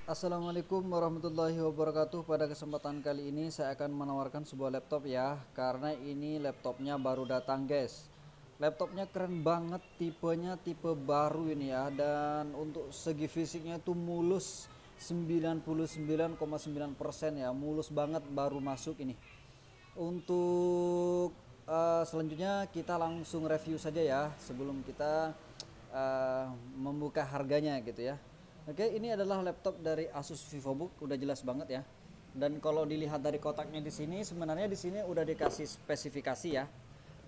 Assalamualaikum warahmatullahi wabarakatuh. Pada kesempatan kali ini saya akan menawarkan sebuah laptop ya, karena ini laptopnya baru datang guys. Laptopnya keren banget, tipenya tipe baru ini ya, dan untuk segi fisiknya tuh mulus 99,9% ya, mulus banget, baru masuk ini. Untuk selanjutnya kita langsung review saja ya, sebelum kita membuka harganya gitu ya. Oke, ini adalah laptop dari Asus VivoBook, udah jelas banget ya. Dan kalau dilihat dari kotaknya di sini, sebenarnya di sini udah dikasih spesifikasi ya.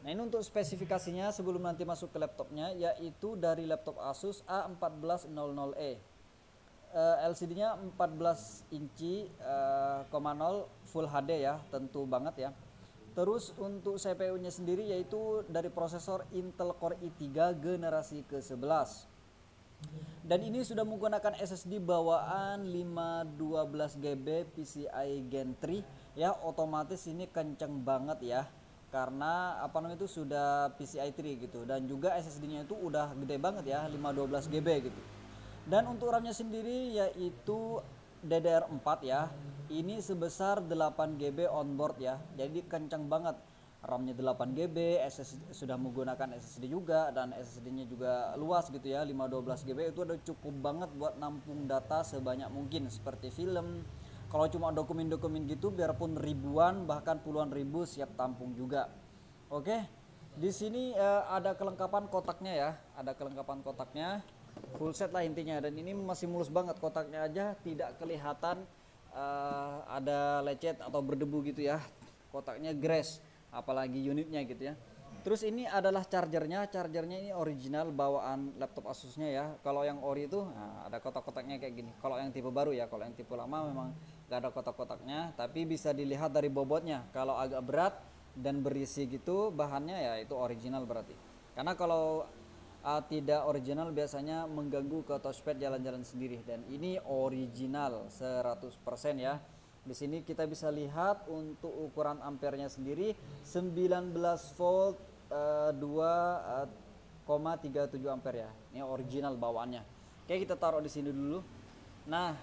Nah, ini untuk spesifikasinya sebelum nanti masuk ke laptopnya, yaitu dari laptop Asus A1400E. LCD-nya 14 inci, 0 Full HD ya, tentu banget ya. Terus untuk CPU-nya sendiri yaitu dari prosesor Intel Core i3 generasi ke-11. Dan ini sudah menggunakan SSD bawaan 512 GB PCI Gen 3 ya, otomatis ini kenceng banget ya. Karena apa namanya itu sudah PCI 3 gitu, dan juga SSD-nya itu udah gede banget ya, 512 GB gitu. Dan untuk RAM-nya sendiri yaitu DDR4 ya. Ini sebesar 8 GB onboard ya. Jadi kencang banget. RAM-nya 8 GB, SSD sudah menggunakan SSD juga, dan SSD-nya juga luas gitu ya, 512 GB itu udah cukup banget buat nampung data sebanyak mungkin seperti film. Kalau cuma dokumen-dokumen gitu biarpun ribuan bahkan puluhan ribu siap tampung juga. Oke. Di sini ada kelengkapan kotaknya ya, ada kelengkapan kotaknya. Full set lah intinya, dan ini masih mulus banget, kotaknya aja tidak kelihatan ada lecet atau berdebu gitu ya. Kotaknya grass, apalagi unitnya gitu ya. Terus ini adalah chargernya ini original bawaan laptop Asusnya ya. Kalau yang ori itu ada kotak-kotaknya kayak gini. Kalau yang tipe baru ya, kalau yang tipe lama memang gak ada kotak-kotaknya, tapi bisa dilihat dari bobotnya. Kalau agak berat dan berisi gitu bahannya ya itu original berarti. Karena kalau tidak original biasanya mengganggu ke touchpad jalan-jalan sendiri, dan ini original 100% ya. Di sini kita bisa lihat untuk ukuran ampernya sendiri 19 volt 2,37 ampere ya. Ini original bawaannya. Oke, kita taruh di sini dulu. Nah,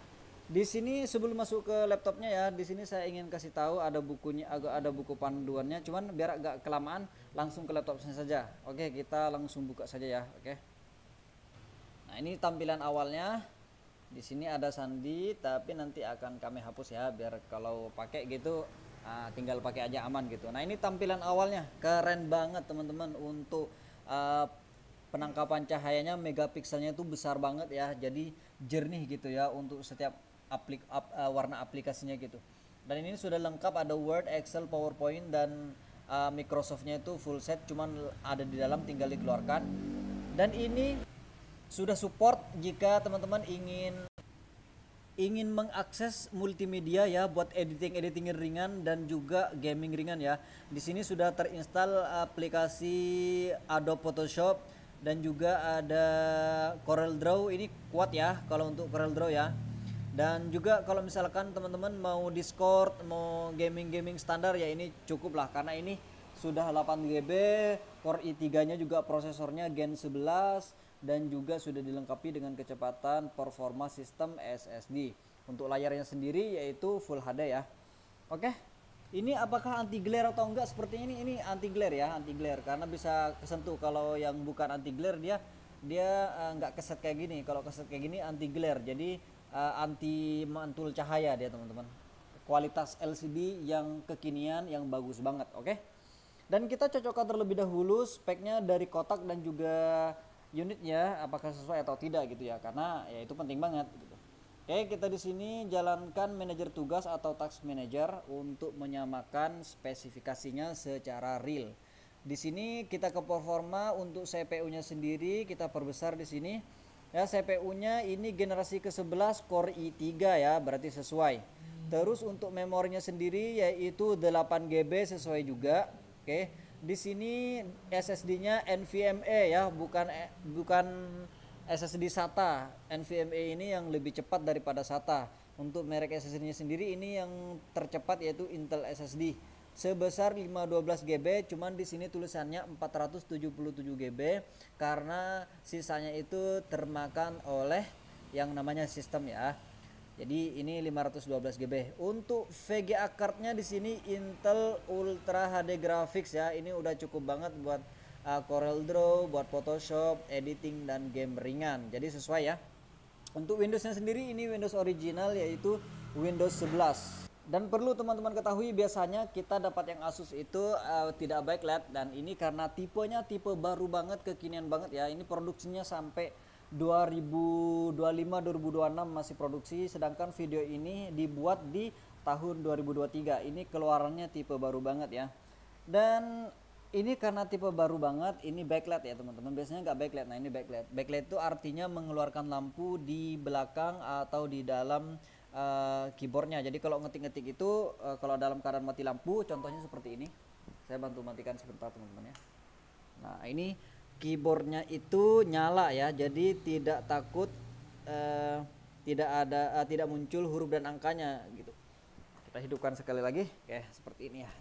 di sini sebelum masuk ke laptopnya ya, di sini saya ingin kasih tahu ada bukunya, ada buku panduannya. Cuman biar agak kelamaan, langsung ke laptopnya saja. Oke, kita langsung buka saja ya. Oke. Nah, ini tampilan awalnya. Di sini ada sandi, tapi nanti akan kami hapus ya, biar kalau pakai gitu tinggal pakai aja aman gitu. Nah, ini tampilan awalnya, keren banget teman-teman. Untuk penangkapan cahayanya, megapikselnya itu besar banget ya, jadi jernih gitu ya untuk setiap warna aplikasinya gitu. Dan ini sudah lengkap, ada Word, Excel, PowerPoint, dan Microsoftnya itu full set, cuman ada di dalam tinggal dikeluarkan. Dan ini sudah support jika teman-teman ingin mengakses multimedia ya, buat editing ringan dan juga gaming ringan ya. Di sini sudah terinstall aplikasi Adobe Photoshop, dan juga ada Corel Draw. Ini kuat ya kalau untuk Corel Draw ya. Dan juga kalau misalkan teman-teman mau Discord, mau gaming standar ya, ini cukup lah, karena ini sudah 8 GB, Core i3-nya juga prosesornya Gen 11, dan juga sudah dilengkapi dengan kecepatan performa sistem SSD. Untuk layarnya sendiri yaitu Full HD ya. Oke. Ini apakah anti glare atau enggak? Sepertinya ini anti glare ya, anti glare, karena bisa kesentuh. Kalau yang bukan anti glare dia nggak keset kayak gini. Kalau keset kayak gini anti glare, jadi anti mantul cahaya dia teman-teman. Kualitas LCD yang kekinian, yang bagus banget. Oke. Dan kita cocokkan terlebih dahulu speknya dari kotak dan juga unitnya, apakah sesuai atau tidak gitu ya, karena ya itu penting banget gitu. Oke, kita di sini jalankan manajer tugas atau task manager untuk menyamakan spesifikasinya secara real. Di sini kita ke performa. Untuk CPU-nya sendiri kita perbesar di sini. Ya, CPU-nya ini generasi ke-11 Core i3 ya, berarti sesuai. Terus untuk memorinya sendiri yaitu 8 GB, sesuai juga. Oke. Di sini SSD-nya NVMe ya, bukan SSD SATA. NVMe ini yang lebih cepat daripada SATA. Untuk merek SSD-nya sendiri ini yang tercepat yaitu Intel SSD sebesar 512 GB, cuman di sini tulisannya 477 GB karena sisanya itu termakan oleh yang namanya sistem ya. Jadi ini 512 GB. Untuk VGA cardnya di sini Intel Ultra HD Graphics ya. Ini udah cukup banget buat Corel Draw, buat Photoshop, editing dan game ringan. Jadi sesuai ya. Untuk Windowsnya sendiri ini Windows original yaitu Windows 11. Dan perlu teman-teman ketahui biasanya kita dapat yang Asus itu tidak backlight, dan ini karena tipenya tipe baru banget, kekinian banget ya. Ini produksinya sampai 2025-2026 masih produksi, sedangkan video ini dibuat di tahun 2023. Ini keluarannya tipe baru banget ya. Dan ini karena tipe baru banget, ini backlight ya teman-teman. Biasanya nggak backlight. Nah ini backlight. Backlight itu artinya mengeluarkan lampu di belakang atau di dalam keyboardnya. Jadi kalau ngetik-ngetik itu kalau dalam keadaan mati lampu, contohnya seperti ini. Saya bantu matikan sebentar teman-teman ya. Nah ini keyboardnya itu nyala ya, jadi tidak takut tidak muncul huruf dan angkanya gitu. Kita hidupkan sekali lagi, oke seperti ini ya.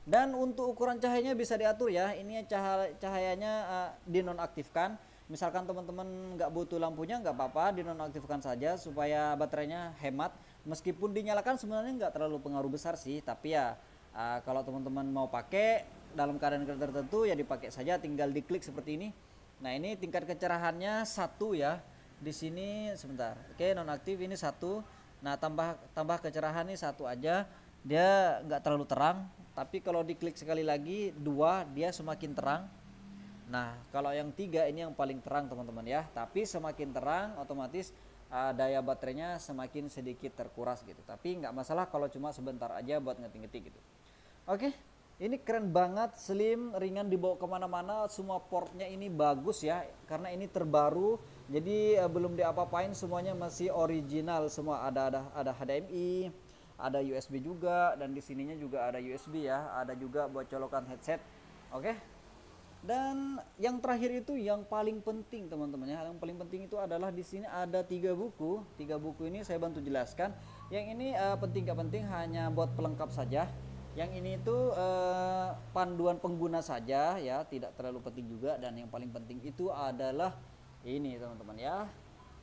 Dan untuk ukuran cahayanya bisa diatur ya. Ini cahayanya dinonaktifkan. Misalkan teman-teman nggak butuh lampunya, nggak apa-apa, dinonaktifkan saja supaya baterainya hemat. Meskipun dinyalakan sebenarnya nggak terlalu pengaruh besar sih, tapi ya kalau teman-teman mau pakai dalam keadaan tertentu ya dipakai saja, tinggal diklik seperti ini. Nah ini tingkat kecerahannya 1 ya. Di sini sebentar, oke nonaktif ini 1. Nah tambah kecerahan ini 1 aja, dia nggak terlalu terang. Tapi kalau diklik sekali lagi 2, dia semakin terang. Nah kalau yang 3 ini yang paling terang teman-teman ya. Tapi semakin terang otomatis daya baterainya semakin sedikit terkuras gitu. Tapi nggak masalah kalau cuma sebentar aja buat ngetik-ngetik gitu. Oke, ini keren banget, slim, ringan, dibawa kemana-mana. Semua portnya ini bagus ya, karena ini terbaru. Jadi belum diapa-apain, semuanya masih original. Semua ada HDMI, ada USB juga, dan di sininya juga ada USB ya. Ada juga buat colokan headset. Oke. Dan yang terakhir itu yang paling penting teman-teman ya. Yang paling penting itu adalah di sini ada 3 buku. 3 buku ini saya bantu jelaskan. Yang ini penting gak penting, hanya buat pelengkap saja. Yang ini itu panduan pengguna saja ya, tidak terlalu penting juga. Dan yang paling penting itu adalah ini teman-teman ya.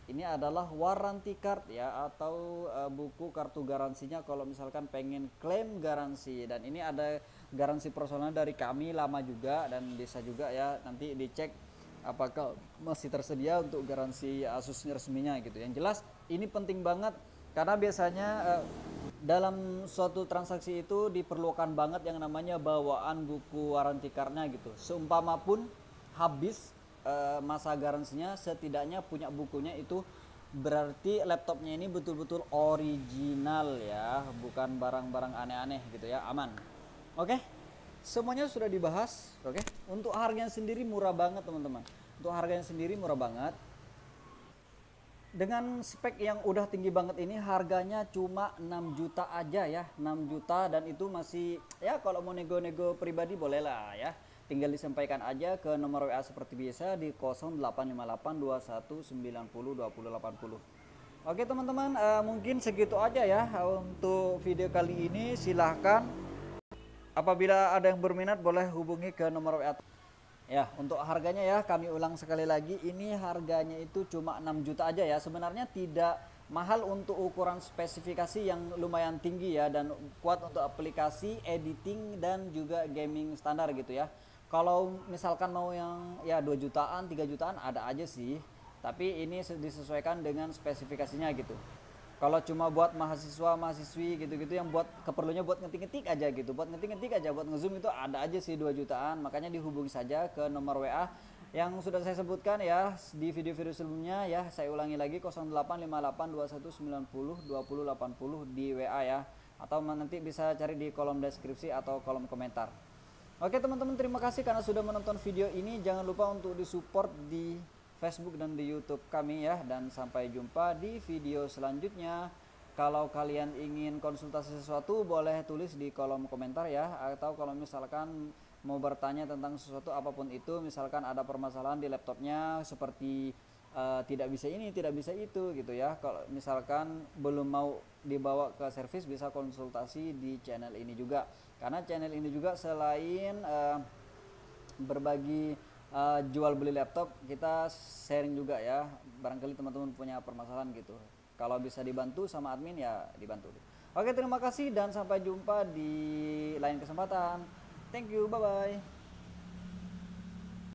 Ini adalah warranty card ya, atau buku kartu garansinya kalau misalkan pengen klaim garansi. Dan ini ada garansi personal dari kami lama juga, dan bisa juga ya nanti dicek apakah masih tersedia untuk garansi Asus resminya gitu. Yang jelas ini penting banget karena biasanya dalam suatu transaksi itu diperlukan banget yang namanya bawaan buku warranty cardnya gitu. Seumpama pun habis masa garansinya, setidaknya punya bukunya itu berarti laptopnya ini betul-betul original ya, bukan barang-barang aneh-aneh gitu ya, aman. Oke, semuanya sudah dibahas. Oke, untuk harganya sendiri murah banget teman-teman. Untuk harganya sendiri murah banget. Dengan spek yang udah tinggi banget ini, harganya cuma 6 juta aja ya, 6 juta. Dan itu masih ya, kalau mau nego-nego pribadi boleh lah ya. Tinggal disampaikan aja ke nomor WA seperti biasa di 085821902080. Oke teman-teman, mungkin segitu aja ya untuk video kali ini. Silahkan apabila ada yang berminat boleh hubungi ke nomor WA. Ya, untuk harganya ya, kami ulang sekali lagi, ini harganya itu cuma 6 juta aja ya. Sebenarnya tidak mahal untuk ukuran spesifikasi yang lumayan tinggi ya, dan kuat untuk aplikasi editing dan juga gaming standar gitu ya. Kalau misalkan mau yang ya 2 jutaan, 3 jutaan ada aja sih. Tapi ini disesuaikan dengan spesifikasinya gitu. Kalau cuma buat mahasiswa-mahasiswi gitu-gitu yang buat keperluannya buat ngetik-ngetik aja gitu, buat ngetik-ngetik aja, buat ngezoom itu ada aja sih 2 jutaan. Makanya dihubungi saja ke nomor WA yang sudah saya sebutkan ya di video-video sebelumnya ya. Saya ulangi lagi 085821902080 di WA ya, atau nanti bisa cari di kolom deskripsi atau kolom komentar. Oke teman-teman, terima kasih karena sudah menonton video ini. Jangan lupa untuk disupport di Facebook dan di YouTube kami ya, dan sampai jumpa di video selanjutnya. Kalau kalian ingin konsultasi sesuatu boleh tulis di kolom komentar ya, atau kalau misalkan mau bertanya tentang sesuatu apapun itu, misalkan ada permasalahan di laptopnya seperti tidak bisa ini, tidak bisa itu gitu ya. Kalau misalkan belum mau dibawa ke servis, bisa konsultasi di channel ini juga. Karena channel ini juga selain berbagi jual beli laptop, kita sharing juga ya. Barangkali teman-teman punya permasalahan gitu. Kalau bisa dibantu sama admin ya dibantu. Oke, terima kasih dan sampai jumpa di lain kesempatan. Thank you, bye bye.